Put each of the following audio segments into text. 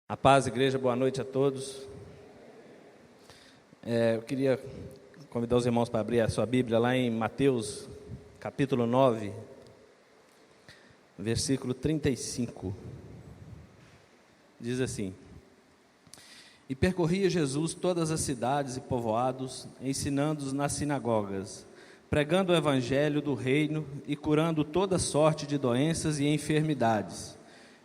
A paz, igreja, boa noite a todos. Eu queria convidar os irmãos para abrir a sua Bíblia lá em Mateus, capítulo 9, versículo 35. Diz assim: E percorria Jesus todas as cidades e povoados, ensinando-os nas sinagogas, pregando o evangelho do reino e curando toda sorte de doenças e enfermidades.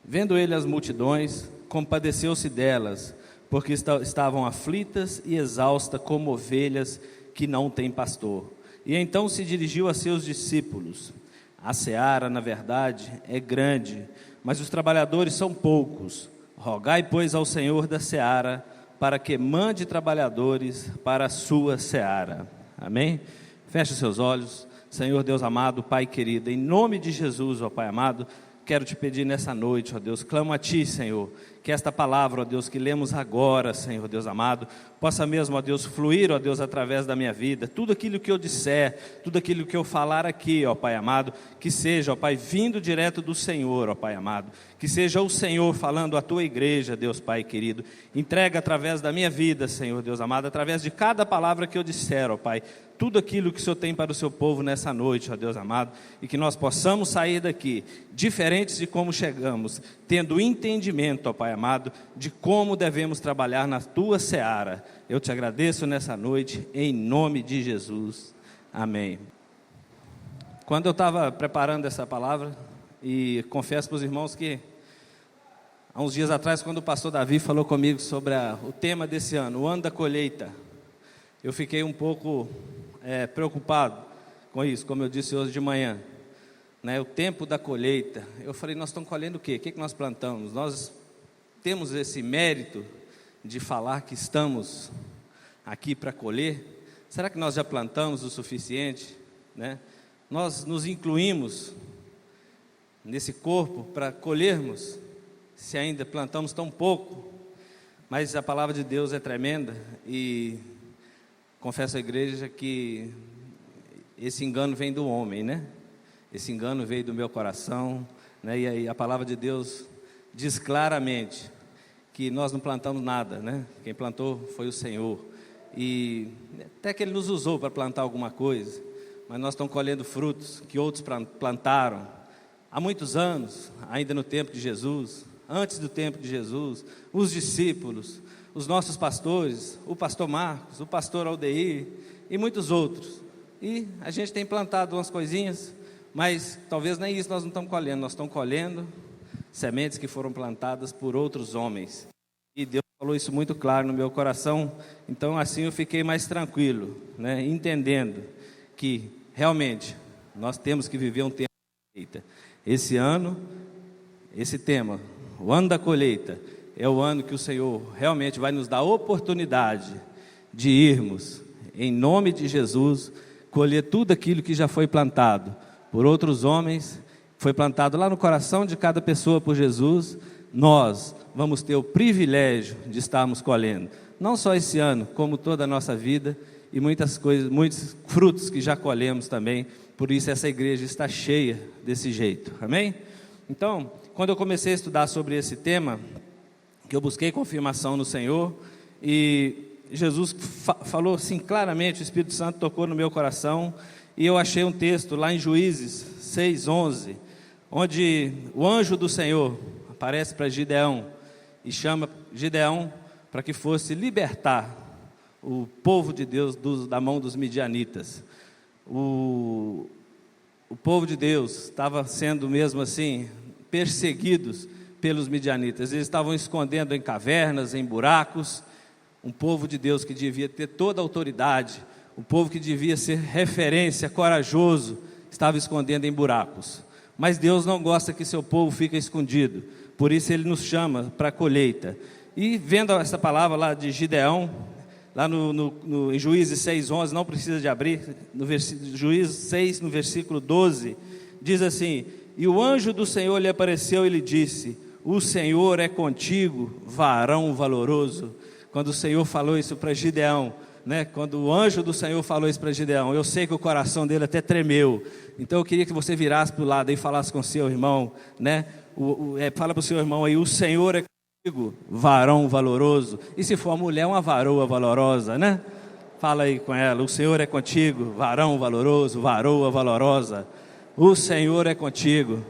Vendo ele as multidões, compadeceu-se delas, porque estavam aflitas e exaustas como ovelhas que não têm pastor. E então se dirigiu a seus discípulos: A seara, na verdade, é grande, mas os trabalhadores são poucos. Rogai, pois, ao Senhor da seara, para que mande trabalhadores para a sua seara. Amém? Feche seus olhos. Senhor Deus amado, Pai querido, em nome de Jesus, ó Pai amado, quero te pedir nessa noite, ó Deus, clamo a Ti, Senhor, que esta palavra, ó Deus, que lemos agora, Senhor Deus amado, possa mesmo, ó Deus, fluir, ó Deus, através da minha vida. Tudo aquilo que eu disser, tudo aquilo que eu falar aqui, ó Pai amado, que seja, ó Pai, vindo direto do Senhor, ó Pai amado, que seja o Senhor falando à Tua igreja, Deus Pai querido. Entrega através da minha vida, Senhor Deus amado, através de cada palavra que eu disser, ó Pai, tudo aquilo que o Senhor tem para o seu povo nessa noite, ó Deus amado, e que nós possamos sair daqui diferentes de como chegamos, tendo entendimento, ó Pai amado, de como devemos trabalhar na Tua seara. Eu te agradeço nessa noite, em nome de Jesus, amém. Quando eu estava preparando essa palavra, e confesso para os irmãos que há uns dias atrás, quando o pastor Davi falou comigo sobre o tema desse ano, o ano da colheita, eu fiquei um pouco preocupado com isso, como eu disse hoje de manhã, né, o tempo da colheita. Eu falei, nós estamos colhendo o quê? O que nós plantamos? Nós temos esse mérito de falar que estamos aqui para colher? Será que nós já plantamos o suficiente, né? Nós nos incluímos nesse corpo para colhermos, se ainda plantamos tão pouco? Mas a palavra de Deus é tremenda, e confesso à igreja que esse engano vem do homem, né? Esse engano veio do meu coração, né? E aí a palavra de Deus diz claramente que nós não plantamos nada, né? Quem plantou foi o Senhor, e até que Ele nos usou para plantar alguma coisa, mas nós estamos colhendo frutos que outros plantaram há muitos anos, ainda no tempo de Jesus, antes do tempo de Jesus, os discípulos, os nossos pastores, o pastor Marcos, o pastor Aldeir e muitos outros. E a gente tem plantado umas coisinhas, mas talvez nem isso nós não estamos colhendo. Nós estamos colhendo sementes que foram plantadas por outros homens. E Deus falou isso muito claro no meu coração. Então assim eu fiquei mais tranquilo, né? Entendendo que realmente nós temos que viver um tempo de colheita. Esse ano, esse tema, o ano da colheita, é o ano que o Senhor realmente vai nos dar a oportunidade de irmos, em nome de Jesus, colher tudo aquilo que já foi plantado por outros homens, foi plantado lá no coração de cada pessoa por Jesus. Nós vamos ter o privilégio de estarmos colhendo, não só esse ano, como toda a nossa vida, e muitas coisas, muitos frutos que já colhemos também. Por isso essa igreja está cheia desse jeito, amém? Então, quando eu comecei a estudar sobre esse tema, que eu busquei confirmação no Senhor, e Jesus falou assim claramente, o Espírito Santo tocou no meu coração, e eu achei um texto lá em Juízes 6:11, onde o anjo do Senhor aparece para Gideão, e chama Gideão para que fosse libertar o povo de Deus da mão dos midianitas. O povo de Deus estava sendo mesmo assim perseguidos pelos midianitas. Eles estavam escondendo em cavernas, em buracos. Um povo de Deus que devia ter toda a autoridade, um povo que devia ser referência, corajoso, estava escondendo em buracos. Mas Deus não gosta que seu povo fique escondido, por isso Ele nos chama para a colheita. E vendo essa palavra lá de Gideão, lá em Juízes 6:11, não precisa de abrir, Juízes 6, no versículo 12, diz assim: E o anjo do Senhor lhe apareceu e lhe disse: O Senhor é contigo, varão valoroso. Quando o Senhor falou isso para Gideão, né? Quando o anjo do Senhor falou isso para Gideão, eu sei que o coração dele até tremeu. Então eu queria que você virasse para o lado e falasse com o seu irmão, né? Fala para o seu irmão aí: o Senhor é contigo, varão valoroso. E se for a mulher, uma varoa valorosa, né? Fala aí com ela, o Senhor é contigo, varão valoroso, varoa valorosa. O Senhor é contigo.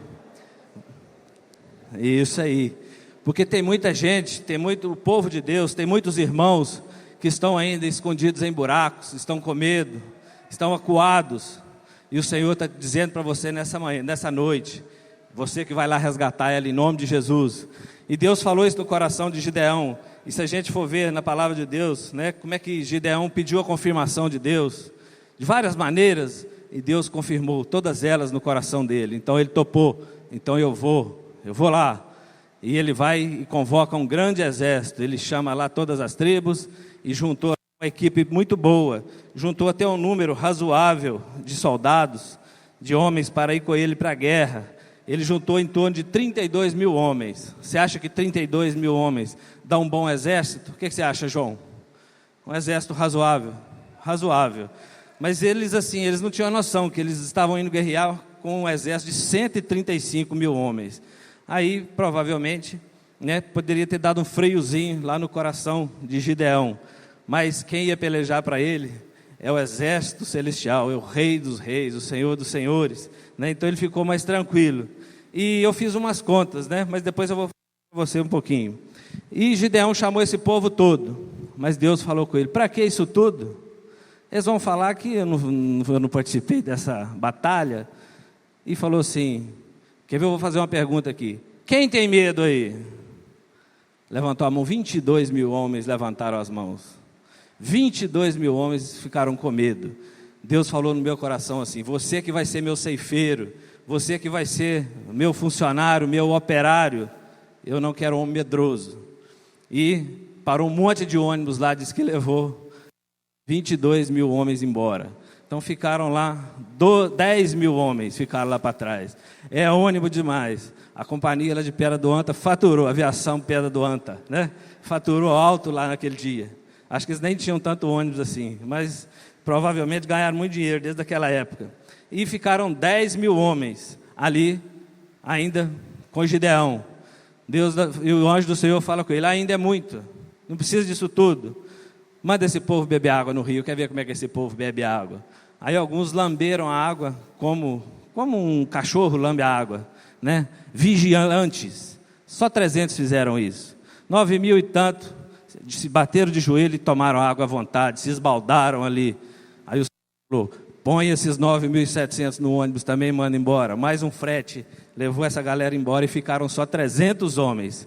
Isso aí. Porque tem muita gente, tem muito o povo de Deus, tem muitos irmãos que estão ainda escondidos em buracos, estão com medo, estão acuados. E o Senhor está dizendo para você nessa noite, você que vai lá resgatar ela em nome de Jesus. E Deus falou isso no coração de Gideão. E se a gente for ver na palavra de Deus, né, como é que Gideão pediu a confirmação de Deus, de várias maneiras, e Deus confirmou todas elas no coração dele. Então ele topou, então eu vou lá. E ele vai e convoca um grande exército, ele chama lá todas as tribos, e juntou uma equipe muito boa, juntou até um número razoável de soldados, de homens para ir com ele para a guerra. Ele juntou em torno de 32 mil homens. Você acha que 32 mil homens dá um bom exército? O que você acha, João? Um exército razoável. Razoável. Mas eles não tinham a noção que eles estavam indo guerrear com um exército de 135 mil homens. Aí, provavelmente, né, poderia ter dado um freiozinho lá no coração de Gideão. Mas quem ia pelejar para ele é o exército celestial, é o Rei dos Reis, o Senhor dos Senhores, né? Então ele ficou mais tranquilo. E eu fiz umas contas, né? Mas depois eu vou falar para você um pouquinho. E Gideão chamou esse povo todo, mas Deus falou com ele: para que isso tudo? Eles vão falar que eu não participei dessa batalha. E falou assim: quer ver, eu vou fazer uma pergunta aqui. Quem tem medo aí? Levantou a mão, 22 mil homens levantaram as mãos. 22 mil homens ficaram com medo. Deus falou no meu coração assim: você que vai ser meu ceifeiro, você que vai ser meu funcionário, meu operário, eu não quero homem medroso. E parou um monte de ônibus lá, disse que levou 22 mil homens embora. Então ficaram lá, 10 mil homens ficaram lá para trás. É ônibus demais. A companhia lá de Pedra do Anta faturou, a aviação Pedra do Anta, né? Faturou alto lá naquele dia. Acho que eles nem tinham tanto ônibus assim, mas provavelmente ganharam muito dinheiro desde aquela época. E ficaram 10 mil homens ali, ainda com Gideão. Deus, e o anjo do Senhor fala com ele: ainda é muito, não precisa disso tudo. Manda esse povo beber água no rio, quer ver como é que esse povo bebe água? Aí alguns lamberam a água como um cachorro lambe a água, né? Vigilantes. Só 300 fizeram isso. 9 mil e tanto se bateram de joelho e tomaram água à vontade, se esbaldaram ali. Aí o Senhor falou: põe esses 9.700 no ônibus também e manda embora. Mais um frete levou essa galera embora e ficaram só 300 homens.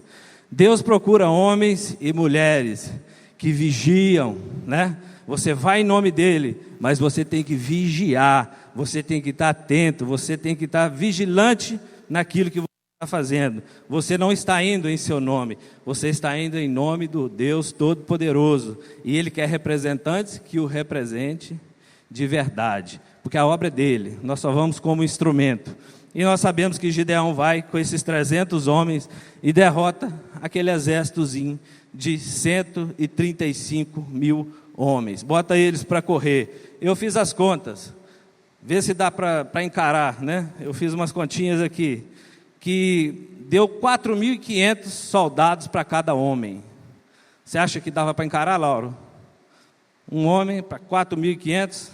Deus procura homens e mulheres que vigiam, né? Você vai em nome dele, mas você tem que vigiar, você tem que estar atento, você tem que estar vigilante naquilo que você está fazendo. Você não está indo em seu nome, você está indo em nome do Deus Todo-Poderoso, e Ele quer representantes que o represente de verdade, porque a obra é dele, nós só vamos como instrumento. E nós sabemos que Gideão vai com esses 300 homens e derrota aquele exércitozinho de 135 mil homens, bota eles para correr. Eu fiz as contas, vê se dá para encarar, né? Eu fiz umas continhas aqui, que deu 4.500 soldados para cada homem. Você acha que dava para encarar, Lauro? Um homem para 4.500?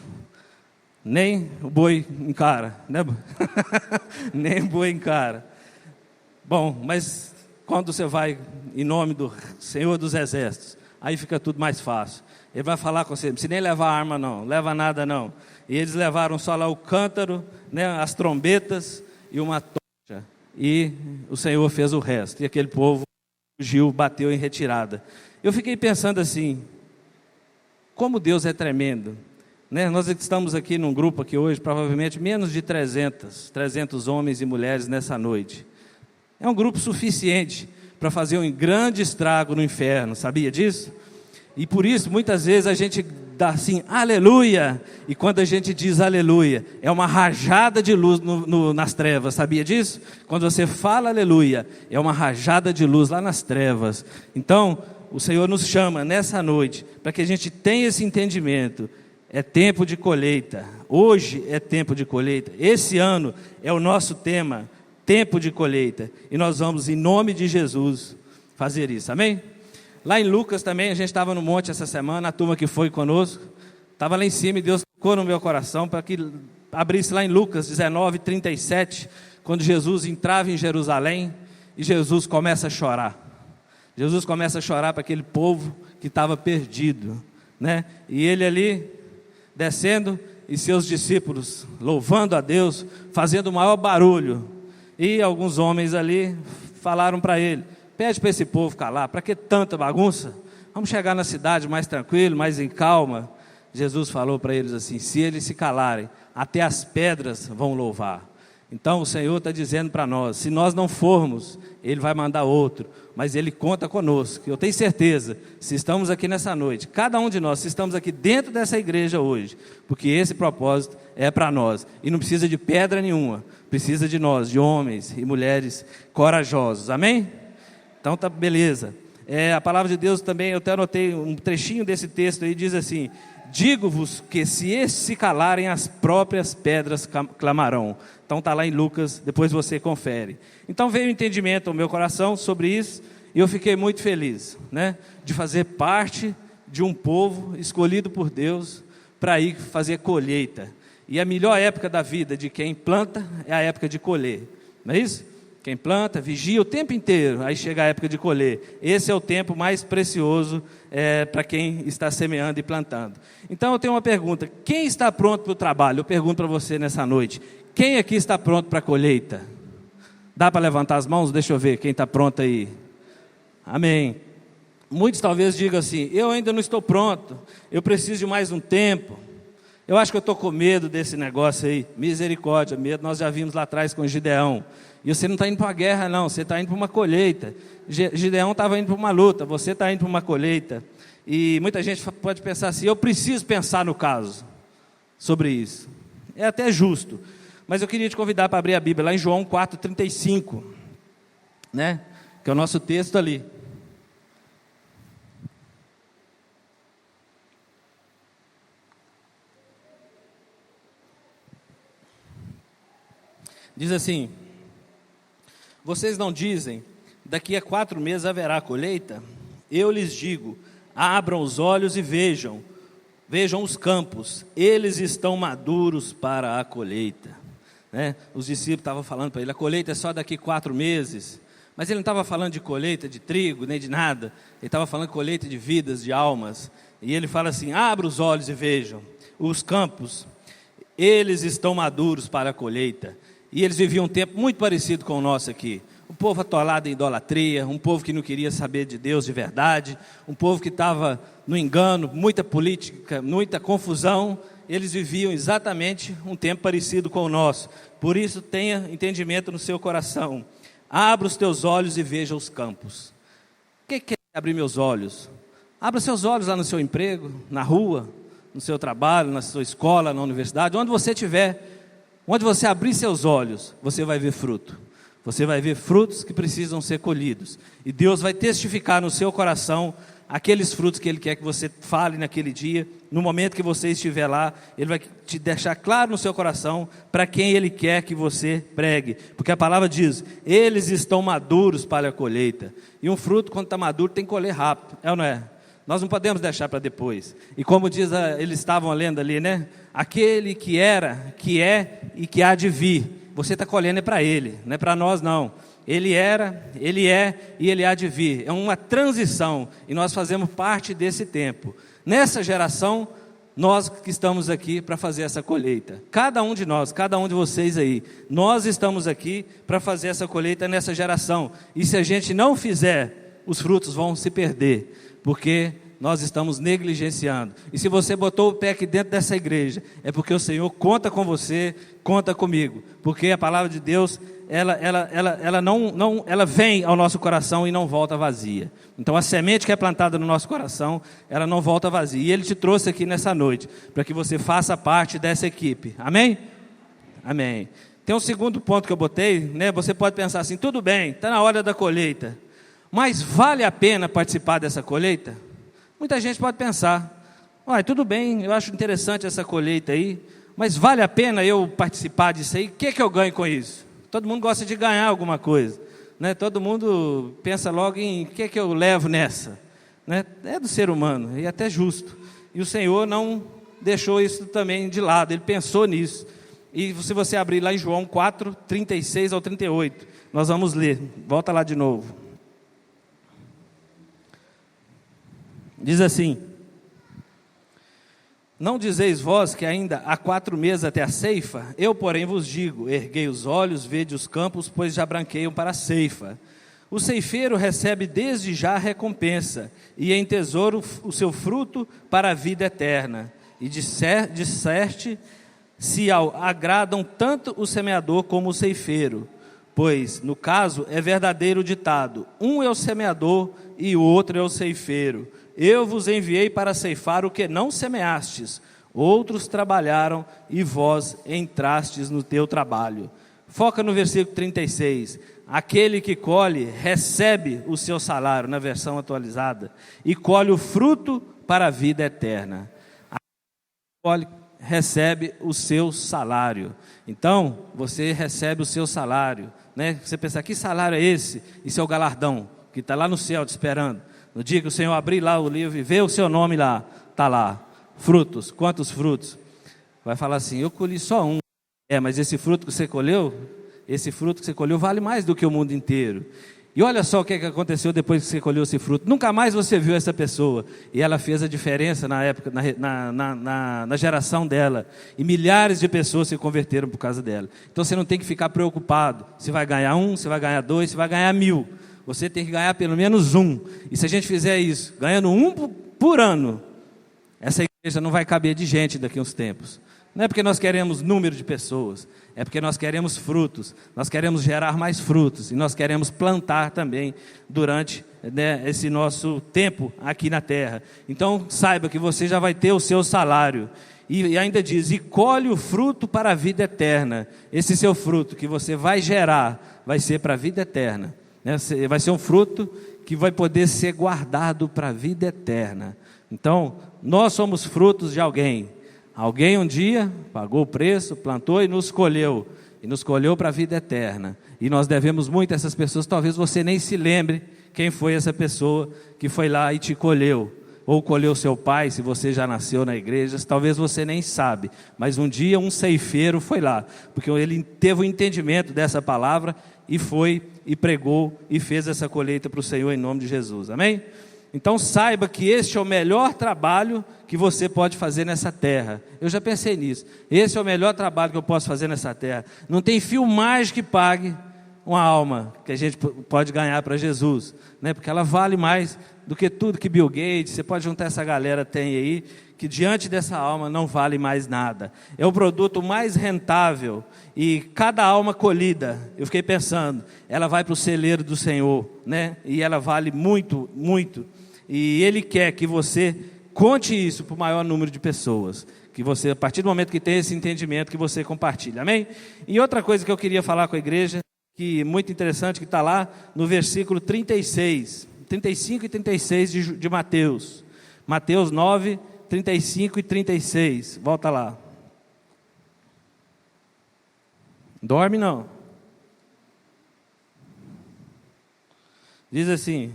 Nem o boi encara, né? Nem o boi encara. Bom, mas quando você vai em nome do Senhor dos Exércitos, aí fica tudo mais fácil. Ele vai falar com você: não precisa nem levar arma não, leva nada não. E eles levaram só lá o cântaro, né, as trombetas e uma tocha. E o Senhor fez o resto. E aquele povo fugiu, bateu em retirada. Eu fiquei pensando assim: como Deus é tremendo, né? Nós estamos aqui num grupo aqui hoje, provavelmente menos de 300 homens e mulheres nessa noite. É um grupo suficiente para fazer um grande estrago no inferno, sabia disso? E por isso, muitas vezes a gente dá assim, aleluia, e quando a gente diz aleluia, é uma rajada de luz nas trevas, sabia disso? Quando você fala aleluia, é uma rajada de luz lá nas trevas. Então, o Senhor nos chama nessa noite, para que a gente tenha esse entendimento. É tempo de colheita, hoje é tempo de colheita, esse ano é o nosso tema, tempo de colheita, e nós vamos, em nome de Jesus, fazer isso, amém? Lá em Lucas também, a gente estava no monte essa semana, a turma que foi conosco, estava lá em cima e Deus tocou no meu coração para que abrisse lá em Lucas 19:37, quando Jesus entrava em Jerusalém e Jesus começa a chorar. Jesus começa a chorar para aquele povo que estava perdido, né? E ele ali, descendo, e seus discípulos louvando a Deus, fazendo o maior barulho. E alguns homens ali falaram para ele: pede para esse povo calar, para que tanta bagunça? Vamos chegar na cidade mais tranquilo, mais em calma. Jesus falou para eles assim: se eles se calarem, até as pedras vão louvar. Então o Senhor está dizendo para nós, se nós não formos, Ele vai mandar outro, mas Ele conta conosco. Eu tenho certeza, se estamos aqui nessa noite, cada um de nós, se estamos aqui dentro dessa igreja hoje, porque esse propósito é para nós, e não precisa de pedra nenhuma, precisa de nós, de homens e mulheres corajosos, amém? Então tá, beleza. A palavra de Deus também, eu até anotei um trechinho desse texto aí, diz assim: digo-vos que se estes se calarem, as próprias pedras clamarão. Então está lá em Lucas, depois você confere. Então veio o entendimento ao meu coração sobre isso, e eu fiquei muito feliz, né, de fazer parte de um povo escolhido por Deus para ir fazer colheita. E a melhor época da vida de quem planta é a época de colher, não é isso? Quem planta, vigia o tempo inteiro, aí chega a época de colher. Esse é o tempo mais precioso para quem está semeando e plantando. Então eu tenho uma pergunta: quem está pronto para o trabalho? Eu pergunto para você nessa noite: quem aqui está pronto para a colheita? Dá para levantar as mãos? Deixa eu ver quem está pronto aí. Amém. Muitos talvez digam assim: eu ainda não estou pronto, eu preciso de mais um tempo, eu acho que eu estou com medo desse negócio aí. Misericórdia, medo nós já vimos lá atrás com Gideão. E você não está indo para uma guerra não, você está indo para uma colheita. Gideão estava indo para uma luta, você está indo para uma colheita. E muita gente pode pensar assim: eu preciso pensar no caso, sobre isso. É até justo, mas eu queria te convidar para abrir a Bíblia, lá em João 4,35, né? Que é o nosso texto ali. Diz assim: vocês não dizem, daqui a 4 meses haverá colheita? Eu lhes digo, abram os olhos e vejam os campos, eles estão maduros para a colheita, né? Os discípulos estavam falando para ele: a colheita é só daqui 4 meses, mas ele não estava falando de colheita de trigo, nem de nada, ele estava falando de colheita de vidas, de almas. E ele fala assim: abra os olhos e vejam os campos, eles estão maduros para a colheita. E eles viviam um tempo muito parecido com o nosso aqui. Um povo atolado em idolatria, um povo que não queria saber de Deus de verdade, um povo que estava no engano, muita política, muita confusão. Eles viviam exatamente um tempo parecido com o nosso. Por isso, tenha entendimento no seu coração. Abra os teus olhos e veja os campos. O que é abrir meus olhos? Abra seus olhos lá no seu emprego, na rua, no seu trabalho, na sua escola, na universidade, onde você estiver. Onde você abrir seus olhos, você vai ver fruto. Você vai ver frutos que precisam ser colhidos. E Deus vai testificar no seu coração aqueles frutos que Ele quer que você fale naquele dia. No momento que você estiver lá, Ele vai te deixar claro no seu coração para quem Ele quer que você pregue. Porque a palavra diz: eles estão maduros para a colheita. E um fruto, quando está maduro, tem que colher rápido, é ou não é? Nós não podemos deixar para depois. E como diz, eles estavam lendo ali, né? Aquele que era, que é e que há de vir. Você está colhendo é para Ele, não é para nós não. Ele era, Ele é e Ele há de vir. É uma transição e nós fazemos parte desse tempo. Nessa geração, nós que estamos aqui para fazer essa colheita. Cada um de nós, cada um de vocês aí. Nós estamos aqui para fazer essa colheita nessa geração. E se a gente não fizer, os frutos vão se perder. Porque nós estamos negligenciando. E se você botou o pé aqui dentro dessa igreja, é porque o Senhor conta com você, conta comigo. Porque a palavra de Deus, ela vem ao nosso coração e não volta vazia. Então a semente que é plantada no nosso coração, ela não volta vazia. E Ele te trouxe aqui nessa noite, para que você faça parte dessa equipe. Amém? Amém. Tem um segundo ponto que eu botei, né? Você pode pensar assim: tudo bem, está na hora da colheita. Mas vale a pena participar dessa colheita? Muita gente pode pensar: olha, tudo bem, eu acho interessante essa colheita aí, mas vale a pena eu participar disso aí? O que eu ganho com isso? Todo mundo gosta de ganhar alguma coisa, né? Todo mundo pensa logo em o que é que eu levo nessa, né? É do ser humano, e até justo. E o Senhor não deixou isso também de lado, Ele pensou nisso. E se você abrir lá em João 4, 36 ao 38, nós vamos ler. Volta lá de novo. Diz assim: não dizeis vós que ainda há 4 meses até a ceifa? Eu, porém, vos digo, erguei os olhos, vede os campos, pois já branqueiam para a ceifa. O ceifeiro recebe desde já a recompensa, e em tesouro o seu fruto para a vida eterna. E disserte, se agradam tanto o semeador como o ceifeiro. Pois, no caso, é verdadeiro o ditado: um é o semeador e o outro é o ceifeiro. Eu vos enviei para ceifar o que não semeastes. Outros trabalharam e vós entrastes no teu trabalho. Foca no versículo 36. Aquele que colhe recebe o seu salário, na versão atualizada, e colhe o fruto para a vida eterna. Aquele que colhe recebe o seu salário. Então, você recebe o seu salário, né? Você pensa, que salário é esse? Isso é o galardão, que está lá no céu te esperando. No dia que o Senhor abrir lá o livro e ver o seu nome lá, está lá, frutos, quantos frutos? Vai falar assim, eu colhi só um. Mas esse fruto que você colheu, vale mais do que o mundo inteiro. E olha só o que aconteceu depois que você colheu esse fruto. Nunca mais você viu essa pessoa. E ela fez a diferença na época, na geração dela. E milhares de pessoas se converteram por causa dela. Então você não tem que ficar preocupado se vai ganhar 1, se vai ganhar 2, se vai ganhar 1000. Você tem que ganhar pelo menos 1. E se a gente fizer isso, ganhando 1 por ano, essa igreja não vai caber de gente daqui a uns tempos. Não é porque nós queremos número de pessoas, é porque nós queremos frutos, nós queremos gerar mais frutos, e nós queremos plantar também durante, né, esse nosso tempo aqui na terra. Então saiba que você já vai ter o seu salário, e ainda diz, e colhe o fruto para a vida eterna. Esse seu fruto que você vai gerar, vai ser para a vida eterna, né? Vai ser um fruto que vai poder ser guardado para a vida eterna. Então, nós somos frutos de alguém. Alguém um dia pagou o preço, plantou e nos colheu para a vida eterna. E nós devemos muito a essas pessoas. Talvez você nem se lembre quem foi essa pessoa que foi lá e te colheu. Ou colheu seu pai, se você já nasceu na igreja. Talvez você nem sabe. Mas um dia um ceifeiro foi lá, porque ele teve o entendimento dessa palavra e foi e pregou e fez essa colheita para o Senhor em nome de Jesus. Amém? Então saiba que este é o melhor trabalho que você pode fazer nessa terra. Eu já pensei nisso. Esse é o melhor trabalho que eu posso fazer nessa terra. Não tem fio mais que pague uma alma que a gente pode ganhar para Jesus, né? Porque ela vale mais do que tudo que Bill Gates, você pode juntar essa galera, tem aí, que diante dessa alma não vale mais nada. É o produto mais rentável, e cada alma colhida, eu fiquei pensando, ela vai para o celeiro do Senhor, né? E ela vale muito, muito. E Ele quer que você conte isso para o maior número de pessoas, que você, a partir do momento que tem esse entendimento, que você compartilha, amém? E outra coisa que eu queria falar com a igreja, que muito interessante, que está lá no versículo 36, 35 e 36 de Mateus, Mateus 9, 35 e 36, volta lá. Dorme não. Diz assim,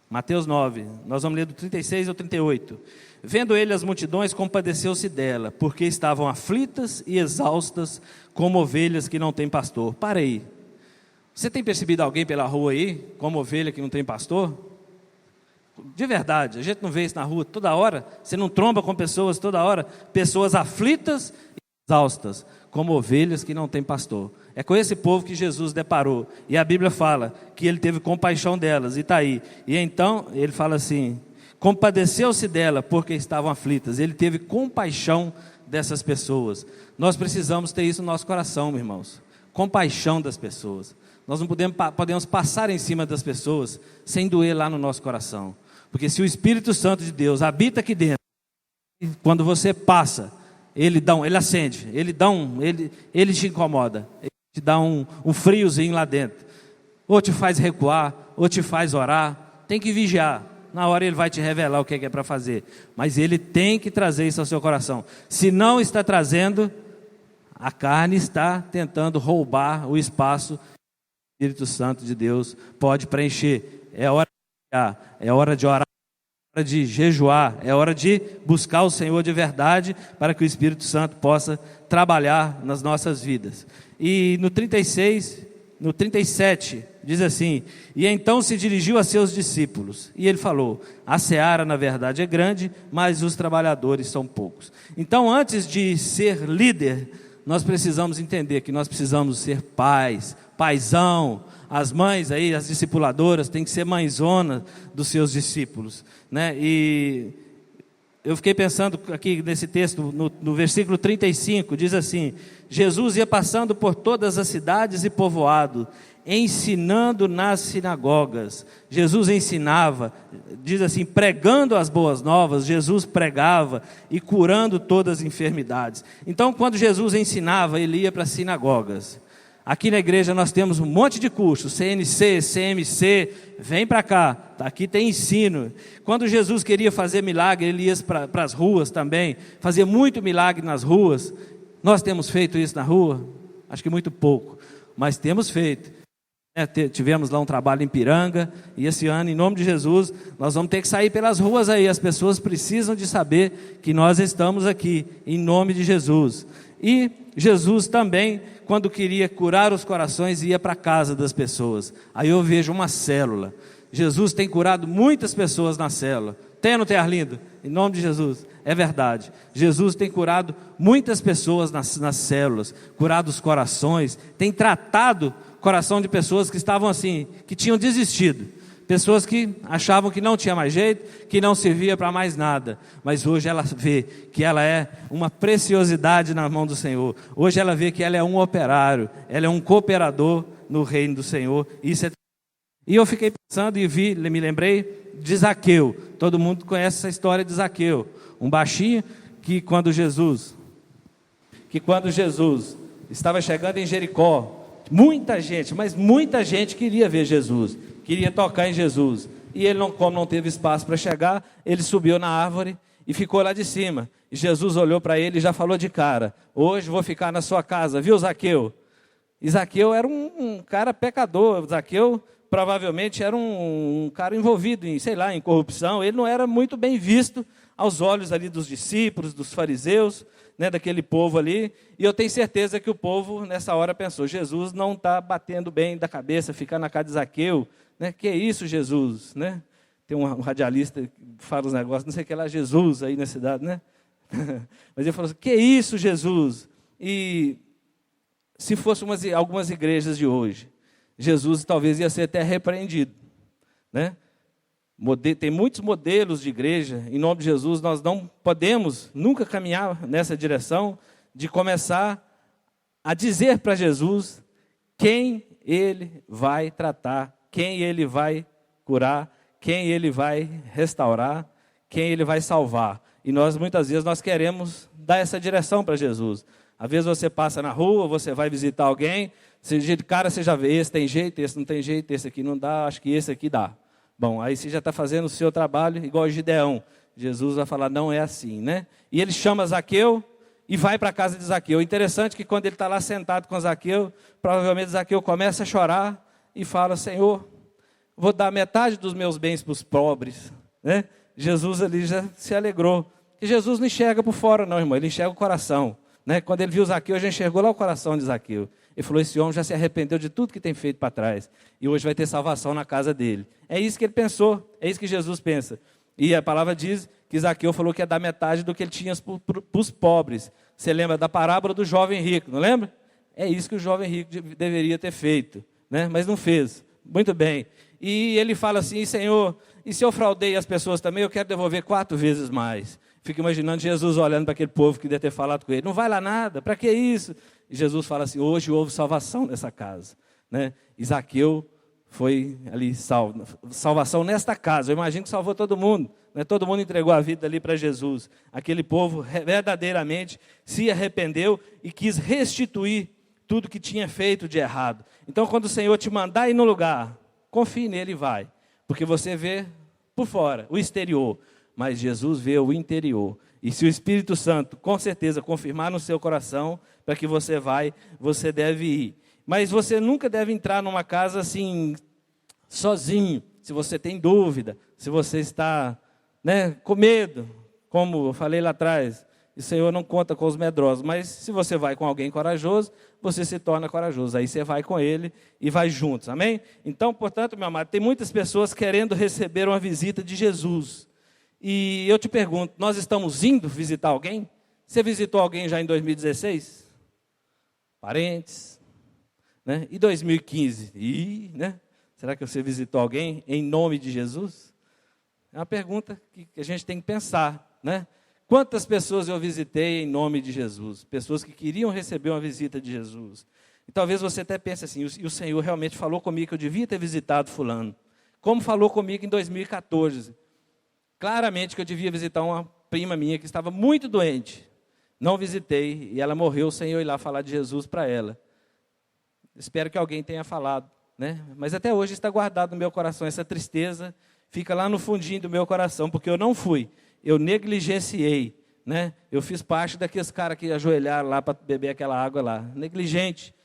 Mateus 9, nós vamos ler do 36 ao 38. Vendo ele as multidões, compadeceu-se dela, porque estavam aflitas e exaustas, como ovelhas que não têm pastor. Para aí. Você tem percebido alguém pela rua aí, como ovelha que não tem pastor? De verdade, a gente não vê isso na rua toda hora. Você não tromba com pessoas toda hora, pessoas aflitas e exaustas, como ovelhas que não têm pastor. É com esse povo que Jesus deparou. E a Bíblia fala que ele teve compaixão delas, e está aí. E então ele fala assim, compadeceu-se dela porque estavam aflitas. Ele teve compaixão dessas pessoas. Nós precisamos ter isso no nosso coração, meus irmãos. Compaixão das pessoas. Nós não podemos passar em cima das pessoas sem doer lá no nosso coração. Porque se o Espírito Santo de Deus habita aqui dentro, quando você passa, ele acende, ele te incomoda, ele te dá um friozinho lá dentro. Ou te faz recuar, ou te faz orar. Tem que vigiar. Na hora ele vai te revelar o que é para fazer. Mas ele tem que trazer isso ao seu coração. Se não está trazendo, a carne está tentando roubar o espaço que Espírito Santo de Deus pode preencher. É hora de orar, é hora de orar, é hora de jejuar, é hora de buscar o Senhor de verdade para que o Espírito Santo possa trabalhar nas nossas vidas. E no 37, diz assim: e então se dirigiu a seus discípulos, e ele falou: a seara na verdade é grande, mas os trabalhadores são poucos. Então, antes de ser líder, nós precisamos entender que nós precisamos ser pais, paizão. As mães aí, as discipuladoras, têm que ser mãezona dos seus discípulos, né? E eu fiquei pensando aqui nesse texto, no versículo 35, diz assim: Jesus ia passando por todas as cidades e povoados, ensinando nas sinagogas. Jesus ensinava, diz assim, pregando as boas novas. Jesus pregava e curando todas as enfermidades. Então, quando Jesus ensinava, ele ia para as sinagogas. Aqui na igreja nós temos um monte de cursos, CNC, CMC, vem para cá, aqui tem ensino. Quando Jesus queria fazer milagre, ele ia para as ruas também, fazia muito milagre nas ruas. Nós temos feito isso na rua? Acho que muito pouco, mas temos feito. Tivemos lá um trabalho em Piranga, e esse ano, em nome de Jesus, nós vamos ter que sair pelas ruas aí. As pessoas precisam de saber que nós estamos aqui, em nome de Jesus. E Jesus também, quando queria curar os corações, ia para a casa das pessoas. Aí eu vejo uma célula. Jesus tem curado muitas pessoas na célula. Tem ou não tem, Arlindo? Em nome de Jesus. É verdade. Jesus tem curado muitas pessoas nas células, curado os corações, tem tratado o coração de pessoas que estavam assim, que tinham desistido. Pessoas que achavam que não tinha mais jeito, que não servia para mais nada. Mas hoje ela vê que ela é uma preciosidade na mão do Senhor. Hoje ela vê que ela é um operário, ela é um cooperador no reino do Senhor. E eu fiquei pensando e me lembrei de Zaqueu. Todo mundo conhece essa história de Zaqueu. Um baixinho que quando Jesus estava chegando em Jericó, muita gente, mas muita gente queria ver Jesus, queria tocar em Jesus. E ele, como não teve espaço para chegar, ele subiu na árvore e ficou lá de cima. E Jesus olhou para ele e já falou de cara: hoje vou ficar na sua casa, viu, Zaqueu? E Zaqueu era um cara pecador. Zaqueu provavelmente era um cara envolvido em, sei lá, em corrupção. Ele não era muito bem visto aos olhos ali dos discípulos, dos fariseus, né, daquele povo ali. E eu tenho certeza que o povo nessa hora pensou: Jesus não está batendo bem da cabeça, ficar na casa de Zaqueu, né? Que isso, Jesus, né? Tem um radialista que fala os negócios, não sei o que lá, Jesus aí na cidade, né? Mas ele falou assim: que isso, Jesus? E se fosse algumas igrejas de hoje, Jesus talvez ia ser até repreendido, né? Tem muitos modelos de igreja. Em nome de Jesus, nós não podemos nunca caminhar nessa direção de começar a dizer para Jesus quem Ele vai tratar, quem Ele vai curar, quem Ele vai restaurar, quem Ele vai salvar. E muitas vezes nós queremos dar essa direção para Jesus. Às vezes você passa na rua, você vai visitar alguém, de cara você já vê: esse tem jeito, esse não tem jeito, esse aqui não dá, acho que esse aqui dá. Bom, aí você já está fazendo o seu trabalho igual Gideão. Jesus vai falar: não é assim, né? E ele chama Zaqueu e vai para a casa de Zaqueu. Interessante que quando ele está lá sentado com Zaqueu, provavelmente Zaqueu começa a chorar e fala: Senhor, vou dar metade dos meus bens para os pobres, né? Jesus ali já se alegrou. E Jesus não enxerga por fora não, irmão, ele enxerga o coração, né? Quando ele viu Zaqueu, já enxergou lá o coração de Zaqueu. Ele falou: esse homem já se arrependeu de tudo que tem feito para trás, e hoje vai ter salvação na casa dele. É isso que ele pensou, é isso que Jesus pensa. E a palavra diz que Zaqueu falou que ia dar metade do que ele tinha para os pobres. Você lembra da parábola do jovem rico, não lembra? É isso que o jovem rico deveria ter feito, né? Mas não fez. Muito bem. E ele fala assim: Senhor, e se eu fraudei as pessoas também, eu quero devolver 4 vezes mais. Fico imaginando Jesus olhando para aquele povo que deve ter falado com ele: não vai lá nada, para que isso? E Jesus fala assim: hoje houve salvação nessa casa, né? E Zaqueu foi ali salvo. Salvação nesta casa, eu imagino que salvou todo mundo, né? Todo mundo entregou a vida ali para Jesus. Aquele povo verdadeiramente se arrependeu e quis restituir tudo que tinha feito de errado. Então, quando o Senhor te mandar ir no lugar, confie nele e vai, porque você vê por fora, o exterior, mas Jesus vê o interior. E se o Espírito Santo, com certeza, confirmar no seu coração para que você vai, você deve ir. Mas você nunca deve entrar numa casa assim, sozinho, se você tem dúvida, se você está, com medo, como eu falei lá atrás. O Senhor não conta com os medrosos, mas se você vai com alguém corajoso, você se torna corajoso. Aí você vai com ele e vai juntos, amém? Então, portanto, meu amado, tem muitas pessoas querendo receber uma visita de Jesus. E eu te pergunto, nós estamos indo visitar alguém? Você visitou alguém já em 2016? Parentes? E 2015? Será que você visitou alguém em nome de Jesus? É uma pergunta que a gente tem que pensar, Quantas pessoas eu visitei em nome de Jesus? Pessoas que queriam receber uma visita de Jesus. E talvez você até pense assim, e o Senhor realmente falou comigo que eu devia ter visitado fulano. Como falou comigo em 2014. Claramente que eu devia visitar uma prima minha que estava muito doente. Não visitei e ela morreu sem eu ir lá falar de Jesus para ela. Espero que alguém tenha falado, Mas até hoje está guardado no meu coração essa tristeza, fica lá no fundinho do meu coração, porque eu não fui. Eu negligenciei, Eu fiz parte daqueles caras que ajoelharam lá para beber aquela água lá. Negligente,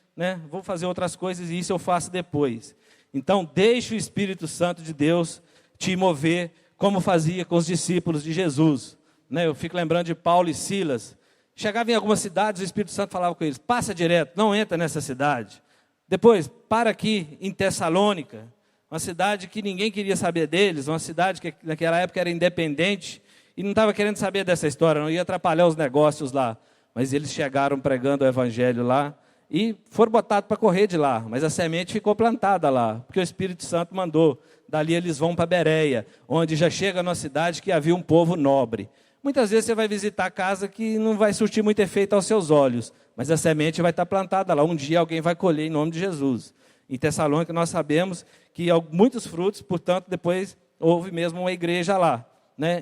Vou fazer outras coisas e isso eu faço depois. Então, deixe o Espírito Santo de Deus te mover, como fazia com os discípulos de Jesus. Eu fico lembrando de Paulo e Silas. Chegava em algumas cidades, o Espírito Santo falava com eles, passa direto, não entra nessa cidade. Depois, para aqui em Tessalônica, uma cidade que ninguém queria saber deles, uma cidade que naquela época era independente, e não estava querendo saber dessa história, não ia atrapalhar os negócios lá. Mas eles chegaram pregando o evangelho lá e foram botados para correr de lá. Mas a semente ficou plantada lá, porque o Espírito Santo mandou. Dali eles vão para Bereia, onde já chega numa cidade que havia um povo nobre. Muitas vezes você vai visitar a casa que não vai surtir muito efeito aos seus olhos, mas a semente vai estar plantada lá. Um dia alguém vai colher em nome de Jesus. Em Tessalônica nós sabemos que muitos frutos, portanto, depois houve mesmo uma igreja lá.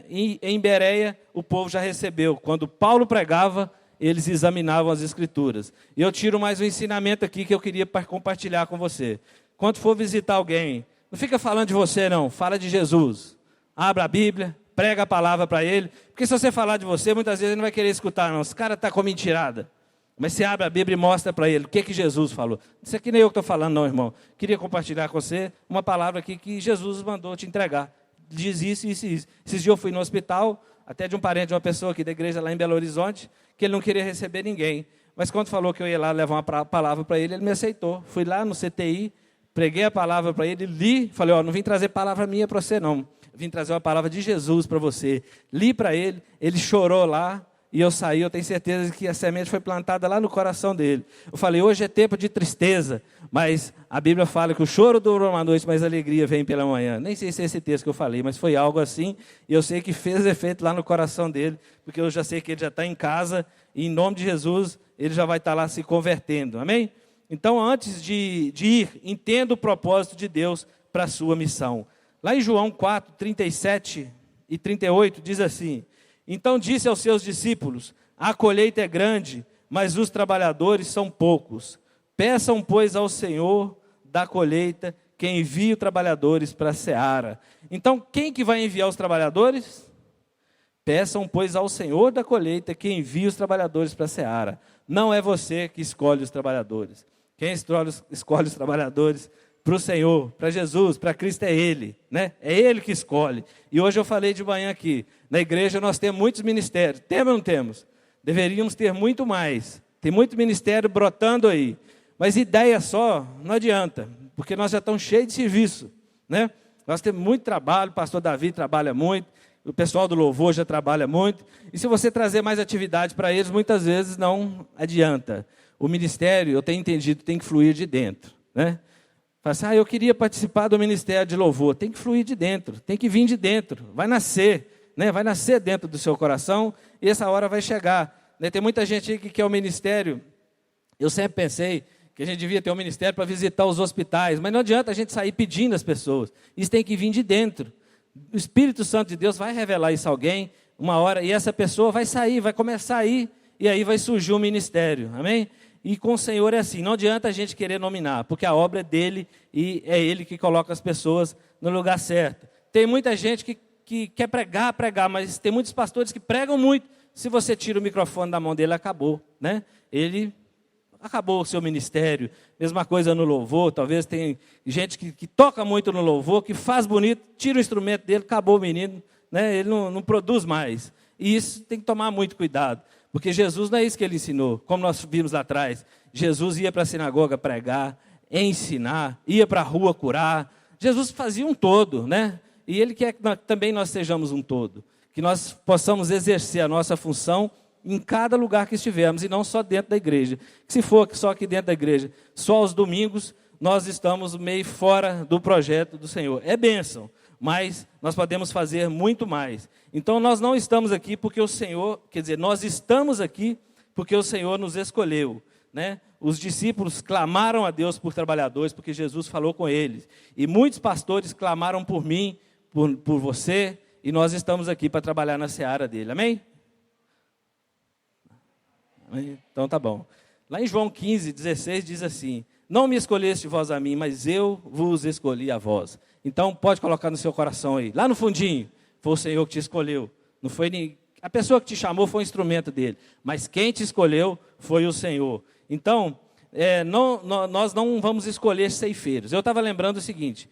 E em Bereia o povo já recebeu. Quando Paulo pregava, eles examinavam as Escrituras. E eu tiro mais um ensinamento aqui que eu queria compartilhar com você. Quando for visitar alguém, não fica falando de você não, fala de Jesus. Abra a Bíblia, prega a palavra para ele. Porque se você falar de você, muitas vezes ele não vai querer escutar não. Esse cara está com mentirada. Mas você abre a Bíblia e mostra para ele o que Jesus falou. Isso aqui nem eu que estou falando não, irmão. Queria compartilhar com você uma palavra aqui que Jesus mandou te entregar. Diz isso, isso e isso. Esses dias eu fui no hospital, até de um parente de uma pessoa aqui da igreja lá em Belo Horizonte, que ele não queria receber ninguém. Mas quando falou que eu ia lá levar uma palavra para ele, ele me aceitou. Fui lá no CTI, preguei a palavra para ele, li, falei, não vim trazer palavra minha para você não. Vim trazer uma palavra de Jesus para você. Li para ele, ele chorou lá, e eu saí, eu tenho certeza que a semente foi plantada lá no coração dele. Eu falei, hoje é tempo de tristeza, mas a Bíblia fala que o choro dura uma noite, mas a alegria vem pela manhã. Nem sei se é esse texto que eu falei, mas foi algo assim, e eu sei que fez efeito lá no coração dele, porque eu já sei que ele já está em casa, e em nome de Jesus, ele já vai estar lá se convertendo, amém? Então, antes de ir, entenda o propósito de Deus para a sua missão. Lá em João 4, 37 e 38, diz assim, então disse aos seus discípulos, a colheita é grande, mas os trabalhadores são poucos. Peçam, pois, ao Senhor da colheita, que envie os trabalhadores para a seara. Então, quem que vai enviar os trabalhadores? Peçam, pois, ao Senhor da colheita, que envie os trabalhadores para a seara. Não é você que escolhe os trabalhadores. Quem escolhe os trabalhadores para o Senhor, para Jesus, para Cristo é Ele, É Ele que escolhe. E hoje eu falei de manhã aqui, na igreja nós temos muitos ministérios, temos ou não temos? Deveríamos ter muito mais, tem muito ministério brotando aí, mas ideia só não adianta, porque nós já estamos cheios de serviço, Nós temos muito trabalho, o pastor Davi trabalha muito, o pessoal do louvor já trabalha muito, e se você trazer mais atividade para eles, muitas vezes não adianta. O ministério, eu tenho entendido, tem que fluir de dentro, Fala assim, eu queria participar do ministério de louvor. Tem que fluir de dentro, tem que vir de dentro. Vai nascer, vai nascer dentro do seu coração e essa hora vai chegar. Tem muita gente aí que quer o ministério. Eu sempre pensei que a gente devia ter um ministério para visitar os hospitais, mas não adianta a gente sair pedindo às pessoas. Isso tem que vir de dentro. O Espírito Santo de Deus vai revelar isso a alguém, uma hora, e essa pessoa vai sair, vai começar a ir, e aí vai surgir um ministério. Amém? E com o Senhor é assim, não adianta a gente querer nominar, porque a obra é dele e é ele que coloca as pessoas no lugar certo. Tem muita gente que quer pregar, mas tem muitos pastores que pregam muito. Se você tira o microfone da mão dele, acabou, Ele acabou o seu ministério. Mesma coisa no louvor, talvez tem gente que toca muito no louvor, que faz bonito, tira o instrumento dele, acabou o menino, né? Ele não produz mais. E isso tem que tomar muito cuidado, porque Jesus não é isso que ele ensinou. Como nós vimos lá atrás, Jesus ia para a sinagoga pregar, ensinar, ia para a rua curar. Jesus fazia um todo, né? E Ele quer que também nós sejamos um todo, que nós possamos exercer a nossa função em cada lugar que estivermos, e não só dentro da igreja. Que se for só aqui dentro da igreja, só aos domingos, nós estamos meio fora do projeto do Senhor. É bênção, mas nós podemos fazer muito mais. Então nós não estamos aqui porque o Senhor, quer dizer, nós estamos aqui porque o Senhor nos escolheu, né? Os discípulos clamaram a Deus por trabalhadores, porque Jesus falou com eles. E muitos pastores clamaram por mim, por você, e nós estamos aqui para trabalhar na seara dele. Amém? Então tá bom. Lá em João 15, 16 diz assim: não me escolheste vós a mim, mas eu vos escolhi a vós. Então pode colocar no seu coração aí, lá no fundinho, foi o Senhor que te escolheu. Não foi nem a pessoa que te chamou, foi um instrumento dele, mas quem te escolheu foi o Senhor. Então, nós não vamos escolher ceifeiros. Eu estava lembrando o seguinte,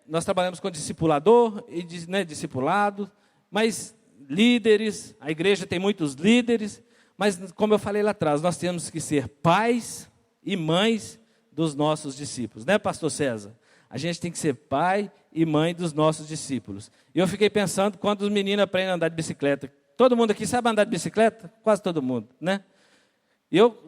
nós trabalhamos com discipulador e discipulado, mas líderes, a igreja tem muitos líderes, mas como eu falei lá atrás, nós temos que ser pais e mães dos nossos discípulos, né, pastor César? A gente tem que ser pai e mãe dos nossos discípulos. E eu fiquei pensando, quando os meninos aprendem a andar de bicicleta, todo mundo aqui sabe andar de bicicleta? Quase todo mundo, né?